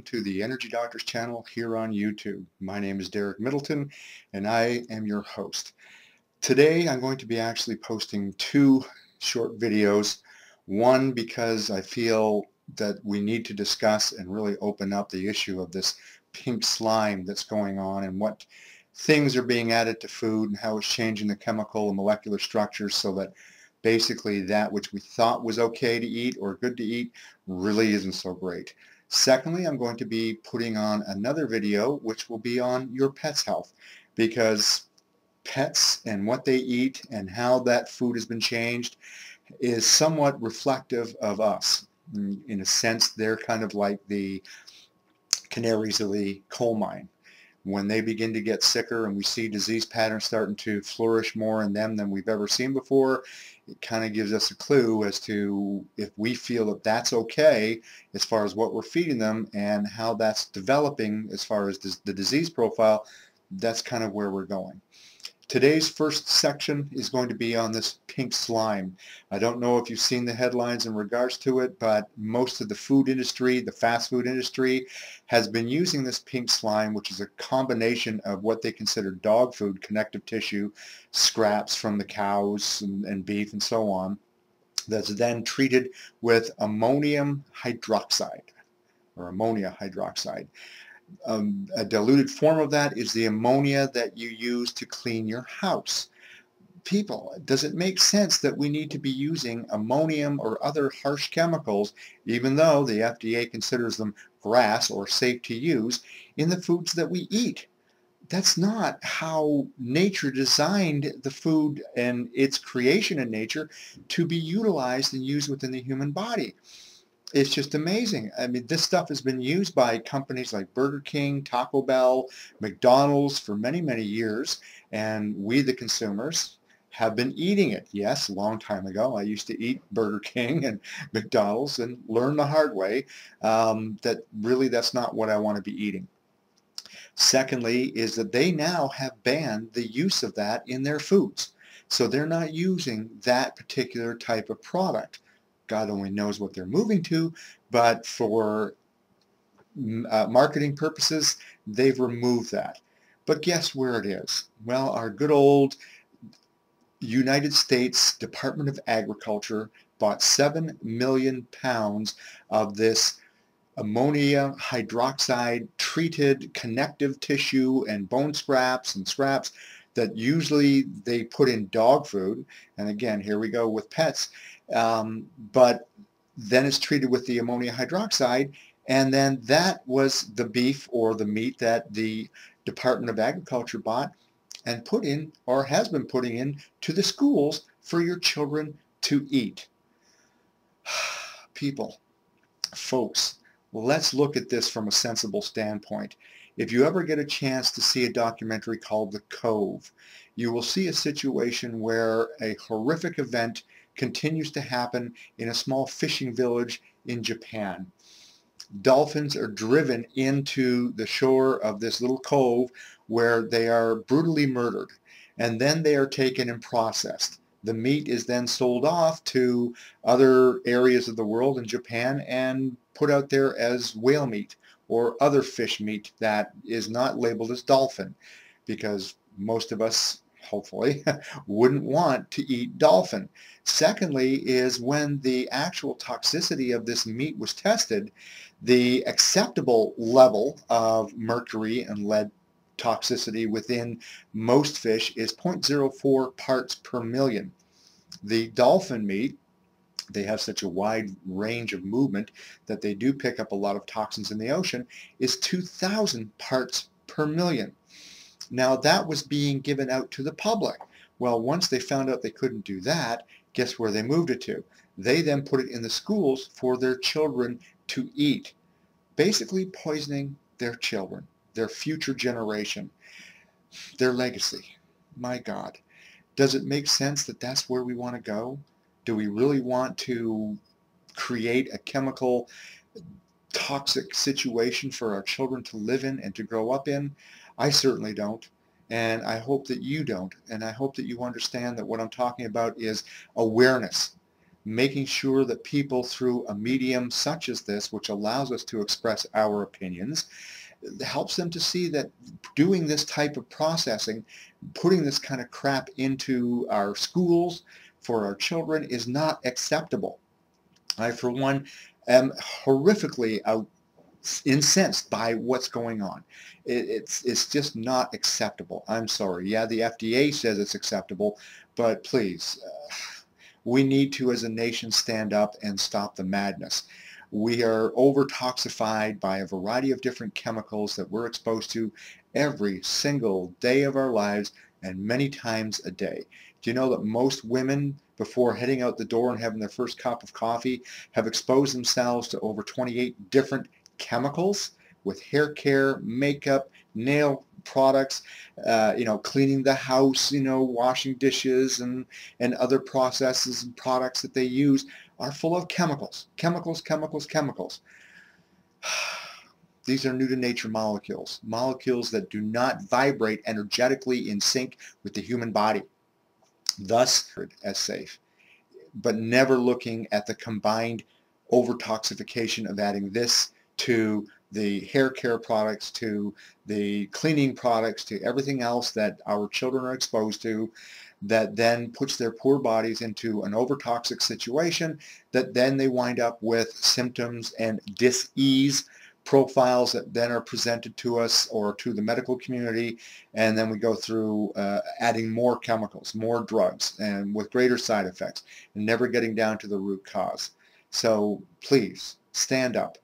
to the Energy Doctors channel here on YouTube. My name is Derek Middleton and I am your host. Today I'm going to be actually posting two short videos. One because I feel that we need to discuss and really open up the issue of this pink slime that's going on and what things are being added to food and how it's changing the chemical and molecular structures so that basically that which we thought was okay to eat or good to eat really isn't so great. Secondly, I'm going to be putting on another video which will be on your pet's health, because pets and what they eat and how that food has been changed is somewhat reflective of us. In a sense, they're kind of like the canaries of the coal mine. When they begin to get sicker and we see disease patterns starting to flourish more in them than we've ever seen before, it kind of gives us a clue as to if we feel that that's okay as far as what we're feeding them and how that's developing as far as the disease profile. That's kind of where we're going. Today's first section is going to be on this pink slime. I don't know if you've seen the headlines in regards to it, but most of the food industry, the fast food industry, has been using this pink slime, which is a combination of what they consider dog food, connective tissue, scraps from the cows and beef and so on, that's then treated with ammonium hydroxide or ammonia hydroxide. A diluted form of that is the ammonia that you use to clean your house. People, does it make sense that we need to be using ammonium or other harsh chemicals, even though the FDA considers them GRAS or safe to use, in the foods that we eat? That's not how nature designed the food and its creation in nature to be utilized and used within the human body. It's just amazing. I mean, this stuff has been used by companies like Burger King, Taco Bell, McDonald's for many, many years, and we, the consumers, have been eating it. Yes, a long time ago, I used to eat Burger King and McDonald's and learn the hard way that really that's not what I want to be eating. Secondly, is that they now have banned the use of that in their foods. So they're not using that particular type of product. God only knows what they're moving to, but for marketing purposes, they've removed that. But guess where it is? Well, our good old United States Department of Agriculture bought 7 million pounds of this ammonia hydroxide treated connective tissue and bone scraps and scraps that usually they put in dog food. And again, here we go with pets. But then it's treated with the ammonia hydroxide, and then that was the beef or the meat that the Department of Agriculture bought and put in, or has been putting in, to the schools for your children to eat. People, folks, let's look at this from a sensible standpoint. If you ever get a chance to see a documentary called The Cove, you will see a situation where a horrific event continues to happen in a small fishing village in Japan. Dolphins are driven into the shore of this little cove where they are brutally murdered, and then they are taken and processed. The meat is then sold off to other areas of the world in Japan and put out there as whale meat or other fish meat that is not labeled as dolphin, because most of us, hopefully, wouldn't want to eat dolphin. Secondly is when the actual toxicity of this meat was tested, the acceptable level of mercury and lead toxicity within most fish is 0.04 parts per million. The dolphin meat, they have such a wide range of movement that they do pick up a lot of toxins in the ocean, is 2,000 parts per million. Now that was being given out to the public. Well, once they found out they couldn't do that, guess where they moved it to? They then put it in the schools for their children to eat, basically poisoning their children, their future generation, their legacy. My God. Does it make sense that that's where we want to go? Do we really want to create a chemical toxic situation for our children to live in and to grow up in? I certainly don't. And I hope that you don't. And I hope that you understand that what I'm talking about is awareness. making sure that people through a medium such as this, which allows us to express our opinions, helps them to see that doing this type of processing, putting this kind of crap into our schools for our children is not acceptable. I, for one, am horrifically incensed by what's going on. It's just not acceptable. I'm sorry. Yeah, the FDA says it's acceptable, but please, we need to, as a nation, stand up and stop the madness. We are over-toxified by a variety of different chemicals that we're exposed to every single day of our lives and many times a day. Do you know that most women, before heading out the door and having their first cup of coffee, have exposed themselves to over 28 different chemicals with hair care, makeup, nail products, cleaning the house, washing dishes and other processes and products that they use are full of chemicals, chemicals, chemicals, chemicals. These are new to nature molecules, molecules that do not vibrate energetically in sync with the human body, thus as safe, but never looking at the combined over-toxification of adding this to the hair care products, to the cleaning products, to everything else that our children are exposed to, that then puts their poor bodies into an over-toxic situation that then they wind up with symptoms and dis-ease profiles that then are presented to us or to the medical community, and then we go through adding more chemicals, more drugs, and with greater side effects, and never getting down to the root cause. So please stand up.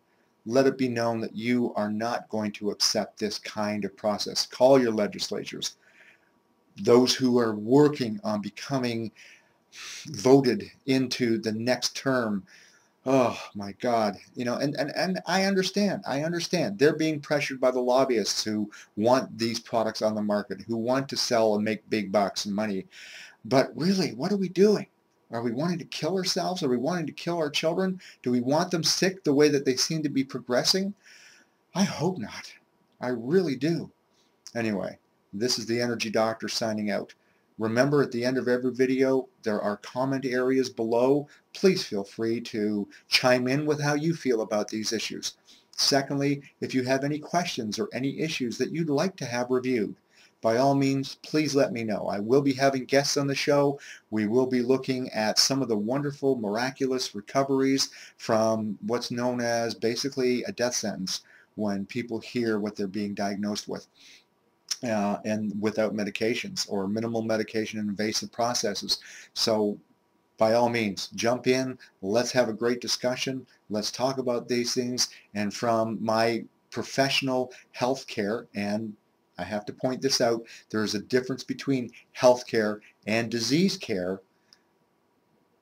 Let it be known that you are not going to accept this kind of process. Call your legislatures, those who are working on becoming voted into the next term. Oh my God, and I understand. They're being pressured by the lobbyists who want these products on the market, who want to sell and make big bucks and money. But really, what are we doing? Are we wanting to kill ourselves? Are we wanting to kill our children? Do we want them sick the way that they seem to be progressing? I hope not. I really do. Anyway, this is the Energy Doctor signing out. Remember, at the end of every video, there are comment areas below. Please feel free to chime in with how you feel about these issues. Secondly, if you have any questions or any issues that you'd like to have reviewed, by all means, please let me know. I will be having guests on the show. We will be looking at some of the wonderful, miraculous recoveries from what's known as basically a death sentence when people hear what they're being diagnosed with. And without medications or minimal medication and invasive processes. So by all means, jump in. Let's have a great discussion. Let's talk about these things. And from my professional healthcare, and I have to point this out, there is a difference between healthcare and disease care.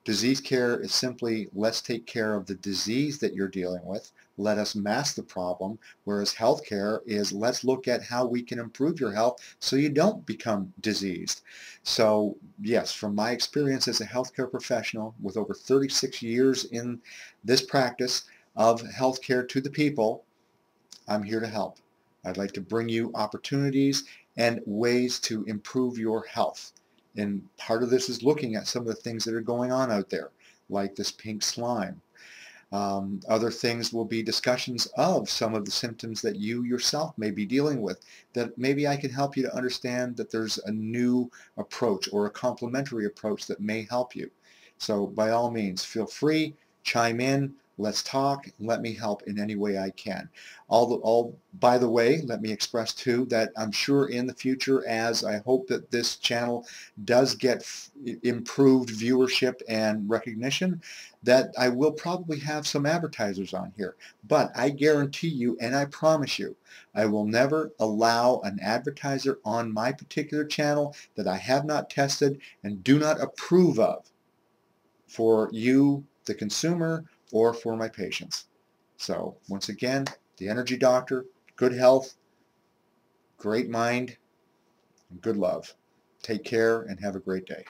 Disease care is simply, let's take care of the disease that you're dealing with. Let us mask the problem, whereas healthcare is, let's look at how we can improve your health so you don't become diseased. So yes, from my experience as a healthcare professional with over 36 years in this practice of healthcare to the people, I'm here to help. I'd like to bring you opportunities and ways to improve your health. And part of this is looking at some of the things that are going on out there, like this pink slime. Other things will be discussions of some of the symptoms that you yourself may be dealing with, that maybe I can help you to understand that there's a new approach or a complementary approach that may help you. So by all means, feel free, chime in, let's talk, let me help in any way I can. By the way, let me express too that I'm sure in the future, as I hope that this channel does get improved viewership and recognition, that I will probably have some advertisers on here. But I guarantee you, and I promise you, I will never allow an advertiser on my particular channel that I have not tested and do not approve of for you, the consumer, or for my patients. So once again, the Energy Doctor, good health, great mind, and good love. Take care and have a great day.